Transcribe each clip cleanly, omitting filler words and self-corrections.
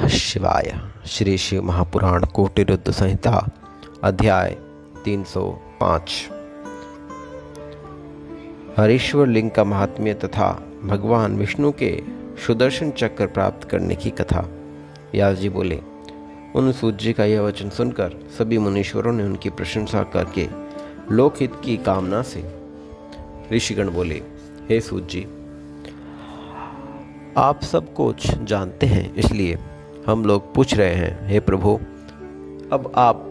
नमः शिवाय। श्री शिव महापुराण कोटिरुद्र संहिता अध्याय 305 हरीश्वर लिंग का महात्म्य तथा भगवान विष्णु के सुदर्शन चक्र प्राप्त करने की कथा। व्यास जी बोले, उन सूत जी का यह वचन सुनकर सभी मुनीश्वरों ने उनकी प्रशंसा करके लोकहित की कामना से ऋषिगण बोले, हे सूत जी, आप सब कुछ जानते हैं, इसलिए हम लोग पूछ रहे हैं, हे प्रभु, अब आप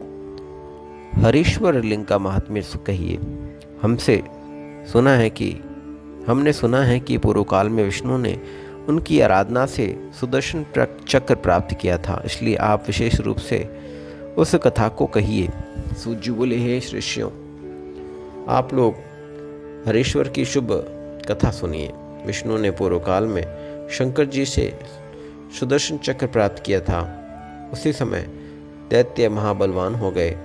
हरीश्वर लिंग का महात्म्य कहिए। हमने सुना है कि पूर्व काल में विष्णु ने उनकी आराधना से सुदर्शन चक्र प्राप्त किया था, इसलिए आप विशेष रूप से उस कथा को कहिए। सूत जी बोले, हे शिष्यों, आप लोग हरीश्वर की शुभ कथा सुनिए। विष्णु ने पूर्व काल में शंकर जी से सुदर्शन चक्र प्राप्त किया था। उसी समय दैत्य महाबलवान हो गए।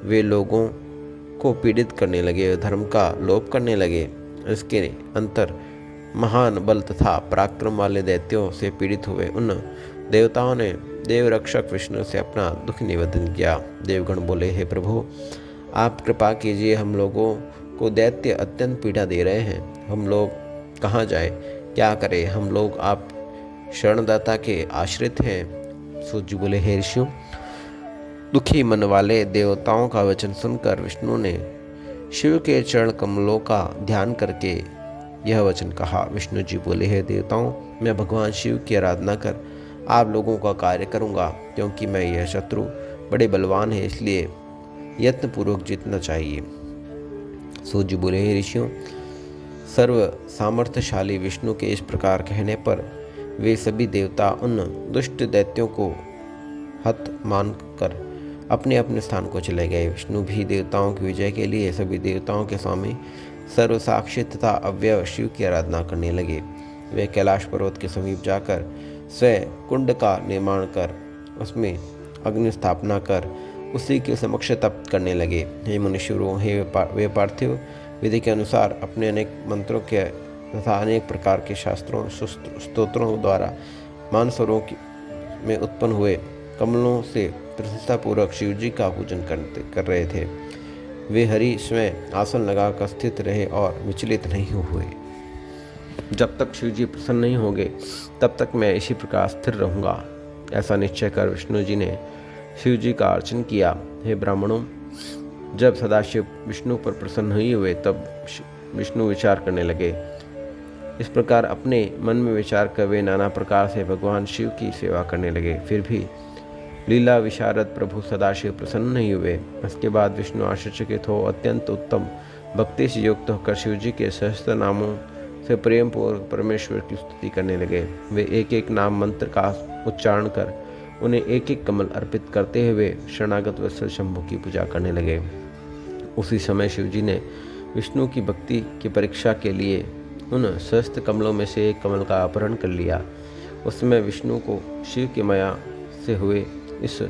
वे लोगों को पीड़ित करने लगे, धर्म का लोप करने लगे। इसके अंतर महान बल तथा पराक्रम वाले दैत्यों से पीड़ित हुए उन देवताओं ने देवरक्षक विष्णु से अपना दुख निवेदन किया। देवगण बोले, हे प्रभु, आप कृपा कीजिए, हम लोगों को दैत्य अत्यंत पीड़ा दे रहे हैं। हम लोग कहाँ जाए, क्या करें? हम लोग आप शरणदाता के आश्रित हैं। सूत जी बोले, हे ऋषियों, दुखी मन वाले देवताओं का वचन सुनकर विष्णु ने शिव के चरण कमलों का ध्यान करके यह वचन कहा। विष्णु जी बोले, हे देवताओं, मैं भगवान शिव की आराधना कर आप लोगों का कार्य करूंगा, क्योंकि मैं यह शत्रु बड़े बलवान है, इसलिए यत्नपूर्वक जीतना चाहिए। सूत जी बोले, हे ऋषियों, सर्व सामर्थ्यशाली विष्णु के इस प्रकार कहने पर वे सभी देवता उन दुष्ट दैत्यों को हत मानकर अपने अपने स्थान को चले गए। विष्णु भी देवताओं की विजय के लिए सभी देवताओं के स्वामी सर्वसाक्षी तथा अव्यय शिव की आराधना करने लगे। वे कैलाश पर्वत के समीप जाकर स्वयं कुंड का निर्माण कर उसमें अग्नि स्थापना कर उसी के समक्ष तप करने लगे। हे मनुष्यों, हे वे पार्थिव, विधि के अनुसार अपने अनेक मंत्रों के तथा अनेक प्रकार के शास्त्रों स्तोत्रों द्वारा मानसरों में उत्पन्न हुए कमलों से प्रसन्नतापूर्वक शिव जी का पूजन कर रहे थे। वे हरि स्वयं आसन लगाकर स्थित रहे और विचलित नहीं हुए। जब तक शिव जी प्रसन्न नहीं होंगे तब तक मैं इसी प्रकार स्थिर रहूँगा, ऐसा निश्चय कर विष्णु जी ने शिव जी का अर्चन किया। हे ब्राह्मणों, जब सदाशिव विष्णु पर प्रसन्न नहीं हुए तब विष्णु विचार करने लगे। इस प्रकार अपने मन में विचार कर वे नाना प्रकार से भगवान शिव की सेवा करने लगे। फिर भी लीला विशारद प्रभु सदाशिव प्रसन्न नहीं हुए। इसके बाद विष्णु आश्चर्यचकित हो अत्यंत उत्तम भक्ति से युक्त होकर शिव जी के सहस्त्र नामों से प्रेम पूर्वक परमेश्वर की स्तुति करने लगे। वे एक एक नाम मंत्र का उच्चारण कर उन्हें एक एक कमल अर्पित करते हुए शरणागत वत्सल शंभु की पूजा करने लगे। उसी समय शिव जी ने विष्णु की भक्ति की परीक्षा के लिए उन सहस्त्र कमलों में से एक कमल का अपहरण कर लिया। उस समय विष्णु को शिव की माया से हुए इस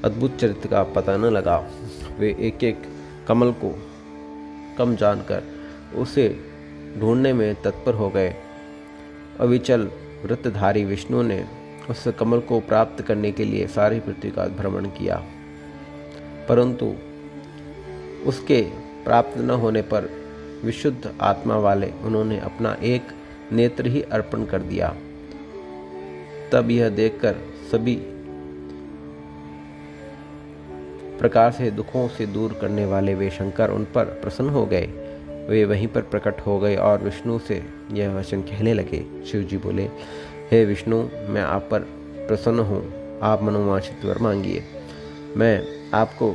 अद्भुत चरित्र का पता न लगा। वे एक एक कमल को कम जानकर उसे ढूंढने में तत्पर हो गए। अविचल वृत्तधारी विष्णु ने उस कमल को प्राप्त करने के लिए सारी पृथ्वी का भ्रमण किया, परंतु उसके प्राप्त न होने पर विशुद्ध आत्मा वाले उन्होंने अपना एक नेत्र ही अर्पण कर दिया। तब यह देखकर सभी प्रकार से दुखों से दूर करने वाले वे शंकर उन पर प्रसन्न हो गए। वे वहीं पर प्रकट हो गए और विष्णु से यह वचन कहने लगे। शिव जी बोले, हे विष्णु, मैं आप पर प्रसन्न हूँ, आप मनोवांछित वर मांगिए, मैं आपको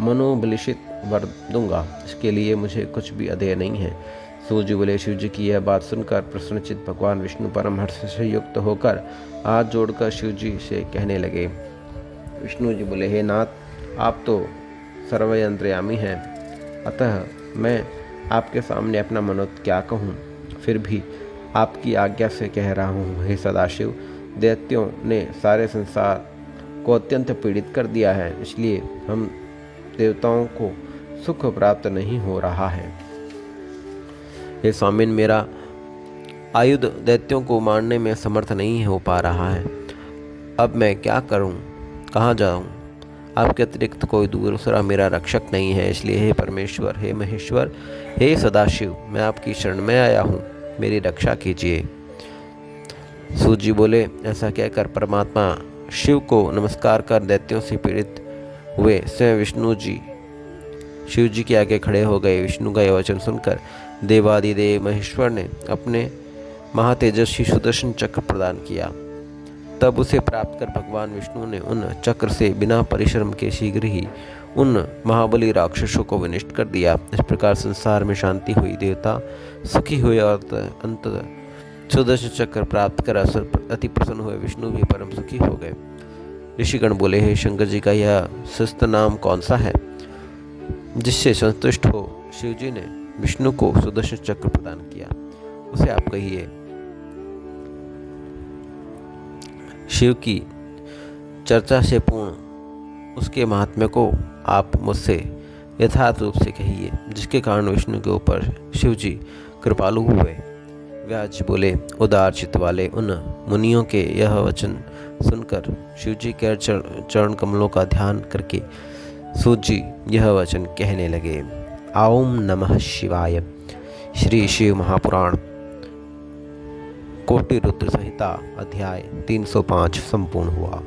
मनोबलिशित वर दूंगा, इसके लिए मुझे कुछ भी अधेय नहीं है। सूत जी बोले, शिव जी की यह बात सुनकर प्रसन्नचित भगवान विष्णु परम हर्ष से युक्त होकर हाथ जोड़कर शिव जी से कहने लगे। विष्णु जी बोले, हे नाथ, आप तो सर्वयंत्रयामी हैं, अतः मैं आपके सामने अपना मनोरथ क्या कहूँ, फिर भी आपकी आज्ञा से कह रहा हूँ। हे सदाशिव, दैत्यों ने सारे संसार को अत्यंत पीड़ित कर दिया है, इसलिए हम देवताओं को सुख प्राप्त नहीं हो रहा है। हे स्वामिन, मेरा आयुध दैत्यों को मारने में समर्थ नहीं हो पा रहा है। अब मैं क्या करूं, कहाँ जाऊं? आपके अतिरिक्त कोई दूसरा मेरा रक्षक नहीं है, इसलिए हे परमेश्वर, हे महेश्वर, हे सदाशिव, मैं आपकी शरण में आया हूँ, मेरी रक्षा कीजिए। सूत जी बोले। ऐसा कहकर परमात्मा शिव को नमस्कार कर दैत्यों से पीड़ित हुए स्वयं विष्णु जी शिव जी के आगे खड़े हो गए। विष्णु का यह वचन सुनकर देवादिदेव महेश्वर ने अपने महातेजस्वी सुदर्शन चक्र प्रदान किया। तब उसे प्राप्त कर भगवान विष्णु ने उन चक्र से बिना परिश्रम के शीघ्र ही उन महाबली राक्षसों को विनष्ट कर दिया। इस प्रकार संसार में शांति हुई, देवता सुखी हुए और अंततः सुदर्शन चक्र प्राप्त कर अति प्रसन्न हुए विष्णु भी परम सुखी हो गए। ऋषिगण बोले, हे शंकर जी का यह सुस्त नाम कौन सा है जिससे संतुष्ट हो शिव जी ने विष्णु को सुदर्शन चक्र प्रदान किया, उसे आप कहिए। शिव की चर्चा से पूर्ण उसके महात्म्य को आप मुझसे यथार्थ रूप से कहिए, जिसके कारण विष्णु के ऊपर शिव जी कृपालु हुए। व्यास बोले, उदार चित्त वाले उन मुनियों के यह वचन सुनकर शिव जी के चरण कमलों का ध्यान करके सूत जी यह वचन कहने लगे। ओम नमः शिवाय। श्री शिव महापुराण कोटि रुद्र संहिता अध्याय 305 संपूर्ण हुआ।